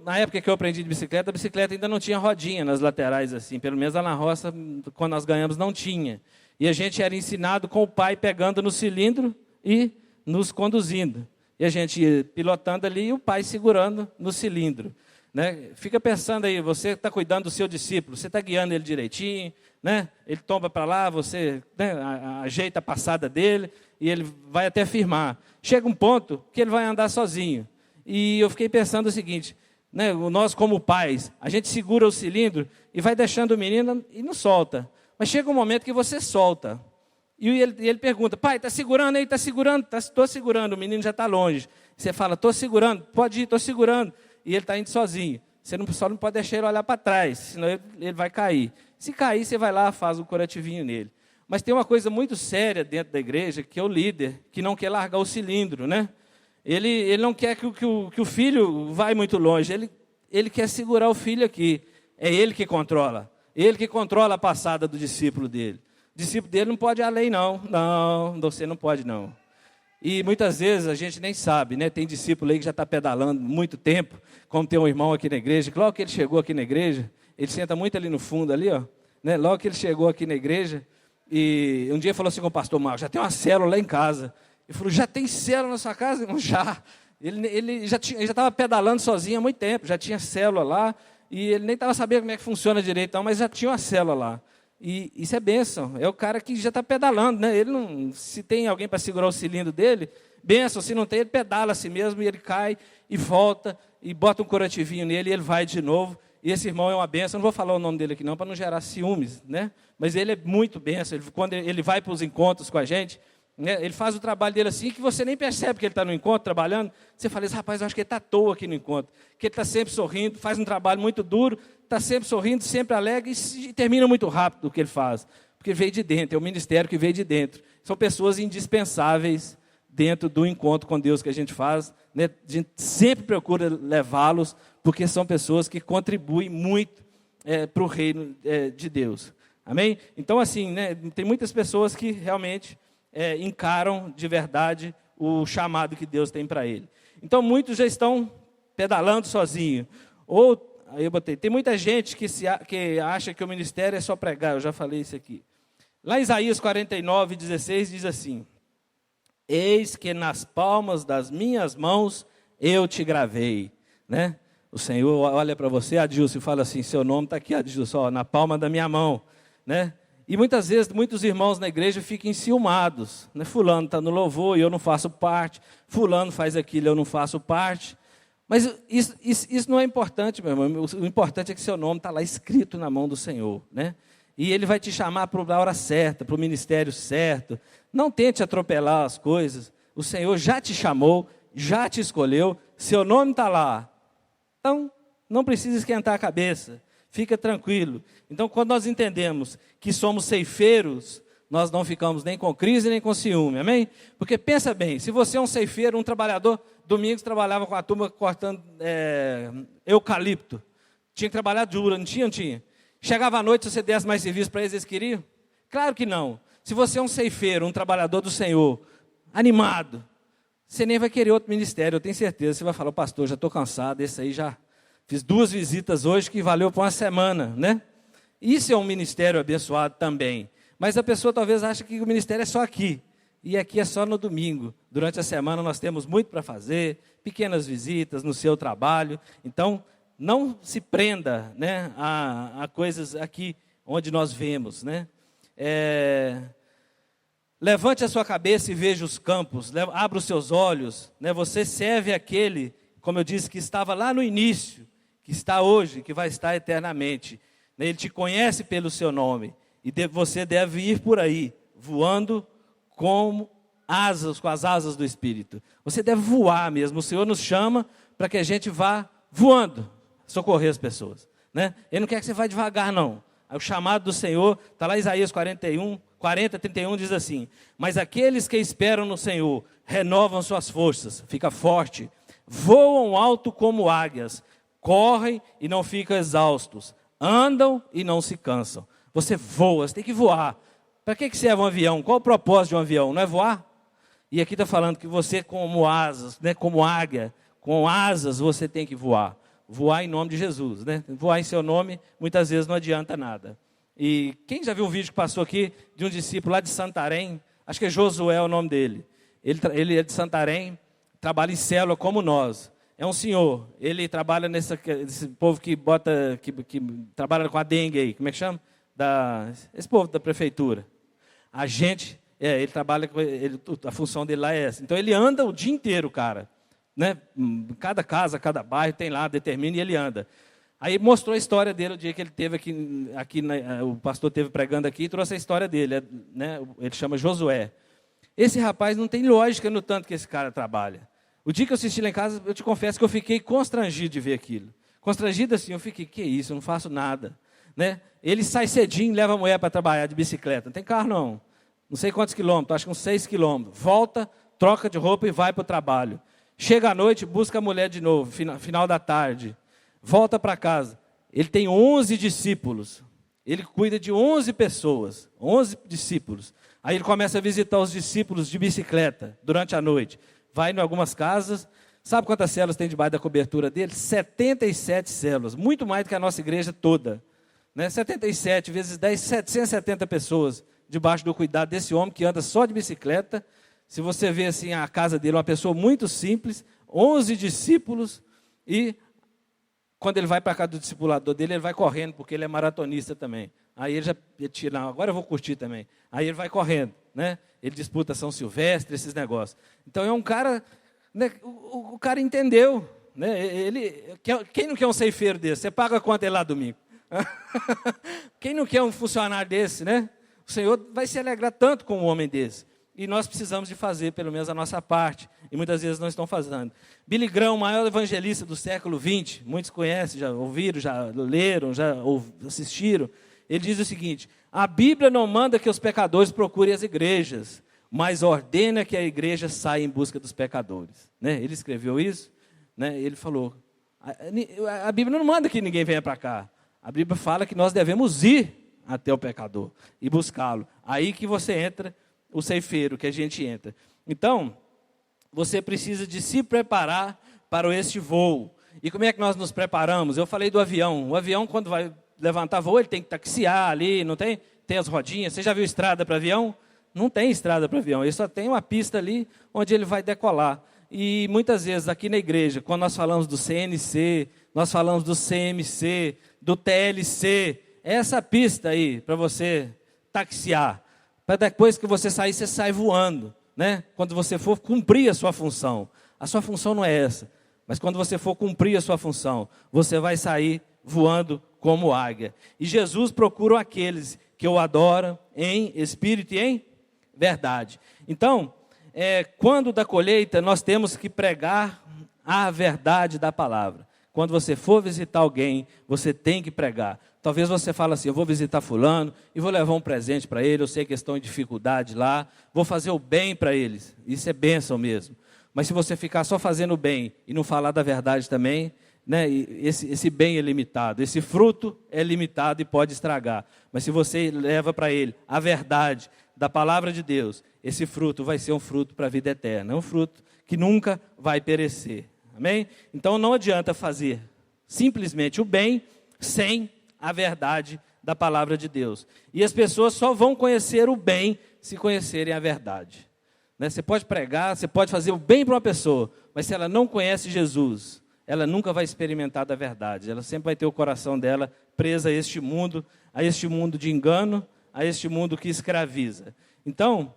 Na época que eu aprendi de bicicleta, a bicicleta ainda não tinha rodinha nas laterais, assim, pelo menos lá na roça, quando nós ganhamos, não tinha. E a gente era ensinado com o pai pegando no cilindro e nos conduzindo. E a gente ia pilotando ali e o pai segurando no cilindro, né? Fica pensando aí, você está cuidando do seu discípulo, você está guiando ele direitinho, né? Ele tomba para lá, você, né, ajeita a passada dele e ele vai até firmar. Chega um ponto que ele vai andar sozinho. E eu fiquei pensando o seguinte, né, nós como pais, a gente segura o cilindro e vai deixando o menino e não solta. Mas chega um momento que você solta. E ele pergunta, pai, está segurando aí? Está segurando? Estou segurando, o menino já está longe. Você fala, estou segurando, pode ir, estou segurando. E ele está indo sozinho. Você só não pode deixar ele olhar para trás, senão ele vai cair. Se cair, você vai lá, faz um curativinho nele. Mas tem uma coisa muito séria dentro da igreja, que é o líder, que não quer largar o cilindro, né? Ele não quer que o filho vá muito longe, ele quer segurar o filho aqui. É ele que controla. Ele que controla a passada do discípulo dele. O discípulo dele não pode ir além, não. Não, você não pode, não. E muitas vezes a gente nem sabe, né? Tem discípulo aí que já está pedalando muito tempo, como tem um irmão aqui na igreja, que logo que ele chegou aqui na igreja, ele senta muito ali no fundo, ali, ó, né? Logo que ele chegou aqui na igreja, e um dia falou assim com o pastor Marcos, já tem uma célula lá em casa. Ele falou, já tem célula na sua casa? Irmão? Já. Ele já estava pedalando sozinho há muito tempo, já tinha célula lá, e ele nem estava sabendo como é que funciona direito, não, mas já tinha uma célula lá. E isso é bênção, é o cara que já está pedalando, né? Ele não, se tem alguém para segurar o cilindro dele, bênção, se não tem, ele pedala a si mesmo, e ele cai e volta, e bota um curativinho nele, e ele vai de novo. E esse irmão é uma bênção, eu não vou falar o nome dele aqui não, para não gerar ciúmes, né? Mas ele é muito bênção, quando ele vai para os encontros com a gente, né, ele faz o trabalho dele assim, que você nem percebe que ele está no encontro, trabalhando. Você fala, rapaz, eu acho que ele está à toa aqui no encontro. Que ele está sempre sorrindo, faz um trabalho muito duro, está sempre sorrindo, sempre alegre, e termina muito rápido o que ele faz. Porque veio de dentro, é o ministério que veio de dentro. São pessoas indispensáveis dentro do encontro com Deus que a gente faz. Né? A gente sempre procura levá-los, porque são pessoas que contribuem muito para o reino de Deus. Amém? Então, assim, né, tem muitas pessoas que realmente encaram de verdade o chamado que Deus tem para ele. Então, muitos já estão pedalando sozinho. Ou, aí eu botei, tem muita gente que acha que o ministério é só pregar, eu já falei isso aqui. Lá em Isaías 49, 16, diz assim, eis que nas palmas das minhas mãos eu te gravei. Né? O Senhor olha para você, Adilson, e fala assim, seu nome está aqui, Adilson, ó, na palma da minha mão. Né? E muitas vezes, muitos irmãos na igreja ficam enciumados. Né? Fulano está no louvor e eu não faço parte. Fulano faz aquilo e eu não faço parte. Mas isso não é importante, meu irmão. O importante é que seu nome está lá escrito na mão do Senhor. Né? E Ele vai te chamar para a hora certa, para o ministério certo. Não tente atropelar as coisas. O Senhor já te chamou, já te escolheu. Seu nome está lá. Então, não precisa esquentar a cabeça, fica tranquilo. Então, quando nós entendemos que somos ceifeiros, nós não ficamos nem com crise, nem com ciúme, amém? Porque pensa bem, se você é um ceifeiro, um trabalhador, domingos trabalhava com a turma cortando eucalipto, tinha que trabalhar duro, não tinha? Não tinha. Chegava à noite, se você desse mais serviço para eles, eles queriam? Claro que não. Se você é um ceifeiro, um trabalhador do Senhor, animado, você nem vai querer outro ministério, eu tenho certeza. Você vai falar, pastor, já estou cansado, esse aí já fiz 2 visitas hoje que valeu por uma semana, né? Isso é um ministério abençoado também. Mas a pessoa talvez ache que o ministério é só aqui. E aqui é só no domingo. Durante a semana nós temos muito para fazer, pequenas visitas no seu trabalho. Então, não se prenda, né, a coisas aqui onde nós vemos, né? Levante a sua cabeça e veja os campos, abra os seus olhos, né? Você serve aquele, como eu disse, que estava lá no início, que está hoje, que vai estar eternamente. Ele te conhece pelo seu nome, e você deve ir por aí, voando com as asas do Espírito. Você deve voar mesmo, o Senhor nos chama para que a gente vá voando, socorrer as pessoas, né? Ele não quer que você vá devagar, não. O chamado do Senhor, está lá em Isaías 40:31 diz assim: mas aqueles que esperam no Senhor renovam suas forças, fica forte, voam alto como águias, correm e não ficam exaustos, andam e não se cansam. Você voa, você tem que voar. Para que serve um avião? Qual o propósito de um avião? Não é voar? E aqui está falando que você como asas, né, como águia, com asas você tem que voar. Voar em nome de Jesus, né? Voar em seu nome muitas vezes não adianta nada. E quem já viu um vídeo que passou aqui de um discípulo lá de Santarém, acho que é Josué o nome dele. Ele é de Santarém, trabalha em célula como nós. É um senhor, ele trabalha nesse povo que trabalha com a dengue aí, como é que chama? Esse povo da prefeitura. Ele trabalha com a função dele lá é essa. Então ele anda o dia inteiro, cara. Né? Cada casa, cada bairro tem lá, determina e ele anda. Aí mostrou a história dele o dia que ele teve aqui o pastor teve pregando aqui e trouxe a história dele, né? Ele chama Josué. Esse rapaz não tem lógica no tanto que esse cara trabalha. O dia que eu assisti lá em casa, eu te confesso que eu fiquei constrangido de ver aquilo. Constrangido assim, eu fiquei, que isso, eu não faço nada. Né? Ele sai cedinho, leva a mulher para trabalhar de bicicleta. Não tem carro não. Não sei quantos quilômetros, acho que uns 6 quilômetros. Volta, troca de roupa e vai para o trabalho. Chega à noite, busca a mulher de novo, final da tarde. Volta para casa. Ele tem 11 discípulos. Ele cuida de 11 pessoas, 11 discípulos. Aí ele começa a visitar os discípulos de bicicleta durante a noite. Vai em algumas casas. Sabe quantas células tem debaixo da cobertura dele? 77 células. Muito mais do que a nossa igreja toda. Né? 77 vezes 10, 770 pessoas debaixo do cuidado desse homem que anda só de bicicleta. Se você vê assim a casa dele, uma pessoa muito simples, 11 discípulos, e quando ele vai para a casa do discipulador dele, ele vai correndo, porque ele é maratonista também. Aí ele já tira, não, agora eu vou curtir também. Aí ele vai correndo, né? Ele disputa São Silvestre, esses negócios. Então é um cara, né, o cara entendeu, né? Quem não quer um ceifeiro desse? Você paga quanto ele lá domingo? Quem não quer um funcionário desse, né? O Senhor vai se alegrar tanto com um homem desse. E nós precisamos de fazer, pelo menos, a nossa parte. E muitas vezes não estão fazendo. Billy Graham, o maior evangelista do século XX, muitos conhecem, já ouviram, já leram, já assistiram. Ele diz o seguinte: a Bíblia não manda que os pecadores procurem as igrejas, mas ordena que a igreja saia em busca dos pecadores. Né? Ele escreveu isso, né? Ele falou, a Bíblia não manda que ninguém venha para cá. A Bíblia fala que nós devemos ir até o pecador e buscá-lo. Aí que você entra, o ceifeiro, que a gente entra. Então, você precisa de se preparar para este voo. E como é que nós nos preparamos? Eu falei do avião. O avião, quando vai levantar voo, ele tem que taxiar ali, não tem? Tem as rodinhas. Você já viu estrada para avião? Não tem estrada para avião. Ele só tem uma pista ali onde ele vai decolar. E muitas vezes aqui na igreja, quando nós falamos do CNC, nós falamos do CMC, do TLC, é essa pista aí para você taxiar. Para depois que você sair, você sai voando, né? Quando você for cumprir a sua função. A sua função não é essa, mas quando você for cumprir a sua função, você vai sair voando como águia. E Jesus procura aqueles que o adoram em espírito e em verdade. Então, quando da colheita, nós temos que pregar a verdade da palavra. quando você for visitar alguém, você tem que pregar. Talvez você fale assim, eu vou visitar fulano e vou levar um presente para ele, eu sei que eles estão em dificuldade lá, vou fazer o bem para eles. Isso é bênção mesmo. Mas se você ficar só fazendo o bem e não falar da verdade também, né, esse bem é limitado, esse fruto é limitado e pode estragar. Mas se você leva para ele a verdade da palavra de Deus, esse fruto vai ser um fruto para a vida eterna, é um fruto que nunca vai perecer. Amém? Então não adianta fazer simplesmente o bem sem a verdade da palavra de Deus. E as pessoas só vão conhecer o bem se conhecerem a verdade. Né? Você pode pregar, você pode fazer o bem para uma pessoa, mas se ela não conhece Jesus, ela nunca vai experimentar da verdade. Ela sempre vai ter o coração dela preso a este mundo de engano, a este mundo que escraviza. Então,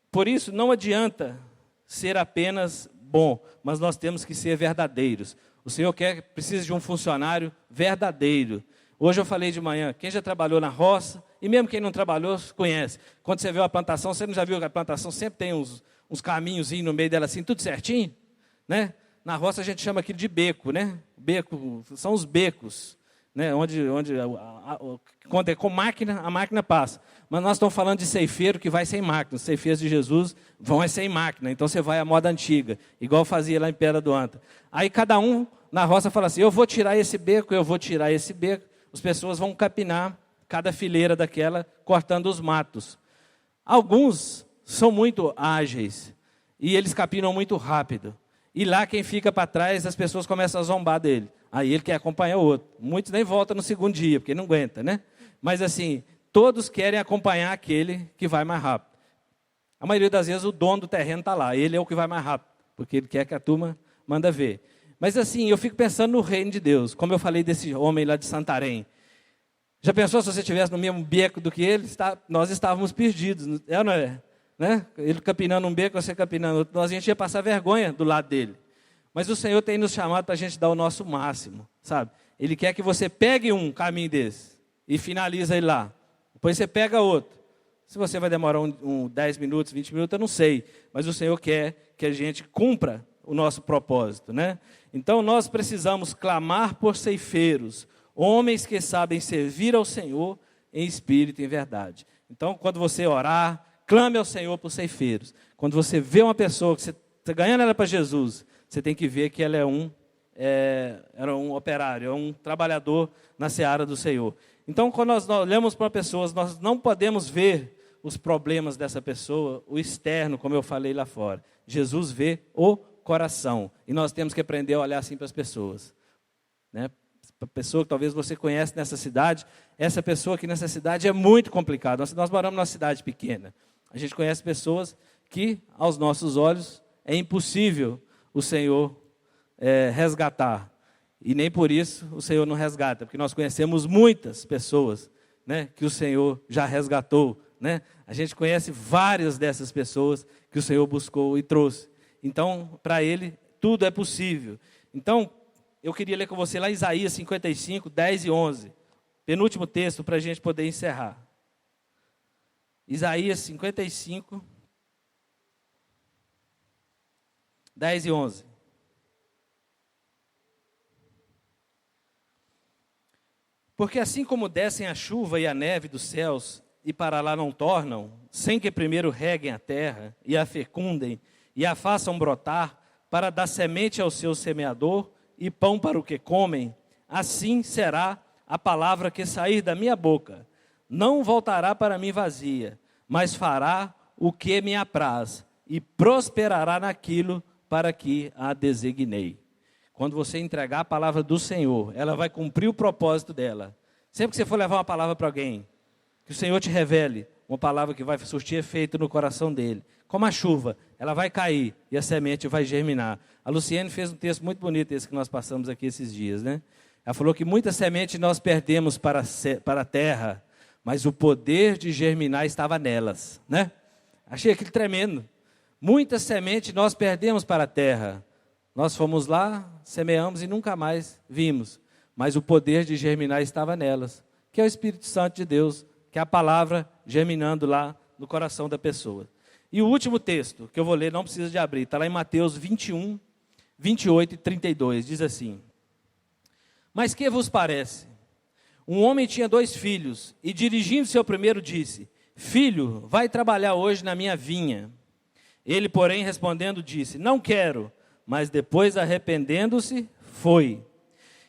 por isso não adianta ser apenas bom, mas nós temos que ser verdadeiros. O Senhor precisa de um funcionário verdadeiro. Hoje eu falei de manhã, quem já trabalhou na roça, e mesmo quem não trabalhou, conhece. Quando você vê a plantação, você não já viu que a plantação sempre tem uns caminhozinhos no meio dela assim, tudo certinho? Né? Na roça a gente chama aquilo de beco, né? Beco, são os becos, né? Quando é com máquina, a máquina passa. Mas nós estamos falando de ceifeiro que vai sem máquina. Os ceifeiros de Jesus vão sem máquina. Então você vai à moda antiga, igual fazia lá em Pedra do Anta. Aí cada um na roça fala assim, eu vou tirar esse beco, eu vou tirar esse beco. As pessoas vão capinar cada fileira daquela, cortando os matos. Alguns são muito ágeis e eles capinam muito rápido. E lá quem fica para trás, as pessoas começam a zombar dele. Aí ele quer acompanhar o outro. Muitos nem voltam no segundo dia, porque não aguenta, né? Mas assim, todos querem acompanhar aquele que vai mais rápido. A maioria das vezes o dono do terreno está lá, ele é o que vai mais rápido, porque ele quer que a turma manda ver. Mas assim, eu fico pensando no reino de Deus, como eu falei desse homem lá de Santarém. Já pensou se você estivesse no mesmo beco do que ele? Nós estávamos perdidos, não é? Né? Ele capinando um beco, você capinando outro, a gente ia passar vergonha do lado dele. Mas o Senhor tem nos chamado para a gente dar o nosso máximo, sabe? Ele quer que você pegue um caminho desse e finaliza ele lá. Depois você pega outro. Se você vai demorar 10 minutos, 20 minutos, eu não sei. Mas o Senhor quer que a gente cumpra o nosso propósito, né? Então nós precisamos clamar por ceifeiros, homens que sabem servir ao Senhor em espírito e em verdade. Então quando você orar, clame ao Senhor por ceifeiros. Quando você vê uma pessoa que você está ganhando ela para Jesus, você tem que ver que ela é um operário, é um trabalhador na seara do Senhor. Então, quando nós olhamos para pessoas, nós não podemos ver os problemas dessa pessoa, o externo, como eu falei lá fora. Jesus vê o coração. E nós temos que aprender a olhar assim para as pessoas. Né? A pessoa que talvez você conhece nessa cidade, essa pessoa aqui nessa cidade é muito complicada. Nós moramos numa cidade pequena. A gente conhece pessoas que, aos nossos olhos, é impossível o Senhor resgatar. E nem por isso o Senhor não resgata, porque nós conhecemos muitas pessoas, né, que o Senhor já resgatou. Né? A gente conhece várias dessas pessoas que o Senhor buscou e trouxe. Então, para Ele, tudo é possível. Então, eu queria ler com você lá Isaías 55, 10 e 11. Penúltimo texto para a gente poder encerrar. Isaías 55, 10 e 11. Porque assim como descem a chuva e a neve dos céus, e para lá não tornam, sem que primeiro reguem a terra, e a fecundem, e a façam brotar, para dar semente ao seu semeador, e pão para o que comem, assim será a palavra que sair da minha boca. Não voltará para mim vazia, mas fará o que me apraz, e prosperará naquilo para que a designei. Quando você entregar a palavra do Senhor, ela vai cumprir o propósito dela. Sempre que você for levar uma palavra para alguém, que o Senhor te revele uma palavra que vai surtir efeito no coração dele. Como a chuva, ela vai cair e a semente vai germinar. A Luciene fez um texto muito bonito, esse que nós passamos aqui esses dias, né? Ela falou que muita semente nós perdemos para a terra, mas o poder de germinar estava nelas, né? Achei aquilo tremendo. Muita semente nós perdemos para a terra. Nós fomos lá, semeamos e nunca mais vimos. Mas o poder de germinar estava nelas, que é o Espírito Santo de Deus, que é a palavra germinando lá no coração da pessoa. E o último texto que eu vou ler, não precisa de abrir, está lá em Mateus 21, 28 e 32, diz assim: Mas que vos parece? Um homem tinha 2 filhos, e dirigindo-se ao primeiro disse: Filho, vai trabalhar hoje na minha vinha. Ele, porém, respondendo, disse: Não quero. Mas depois, arrependendo-se, foi.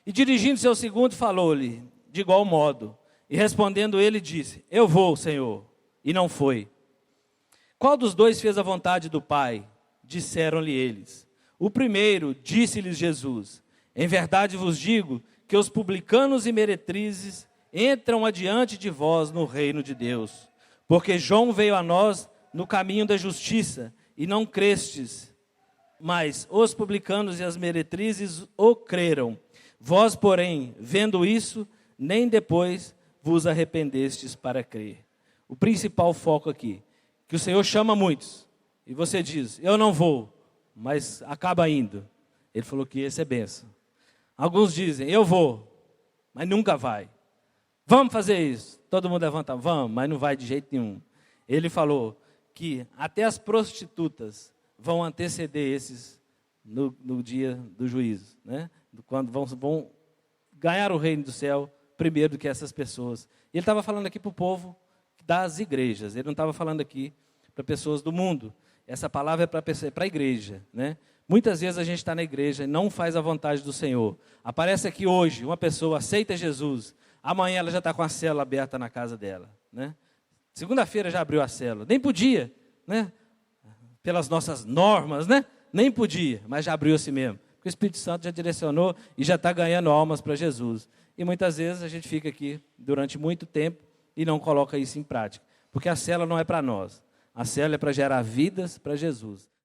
E dirigindo-se ao segundo, falou-lhe de igual modo. E respondendo ele, disse: Eu vou, Senhor. E não foi. Qual dos 2 fez a vontade do Pai? Disseram-lhe eles. O primeiro, disse-lhes Jesus: Em verdade vos digo que os publicanos e meretrizes entram adiante de vós no reino de Deus. Porque João veio a nós no caminho da justiça, e não crestes, mas os publicanos e as meretrizes o creram. Vós, porém, vendo isso, nem depois vos arrependestes para crer. O principal foco aqui, que o Senhor chama muitos, e você diz: eu não vou, mas acaba indo. Ele falou que esse é bênção. Alguns dizem: eu vou, mas nunca vai. Vamos fazer isso. Todo mundo levanta: vamos, mas não vai de jeito nenhum. Ele falou que até as prostitutas vão anteceder esses no dia do juízo, né? Quando vão ganhar o reino do céu primeiro do que essas pessoas. Ele estava falando aqui para o povo das igrejas, ele não estava falando aqui para pessoas do mundo. Essa palavra é para a igreja, né? Muitas vezes a gente está na igreja e não faz a vontade do Senhor. Aparece aqui hoje, uma pessoa aceita Jesus, amanhã ela já está com a célula aberta na casa dela, né? Segunda-feira já abriu a célula, nem podia, né? Pelas nossas normas, né? Nem podia, mas já abriu assim mesmo. Porque o Espírito Santo já direcionou e já está ganhando almas para Jesus. E muitas vezes a gente fica aqui durante muito tempo e não coloca isso em prática. Porque a célula não é para nós. A célula é para gerar vidas para Jesus.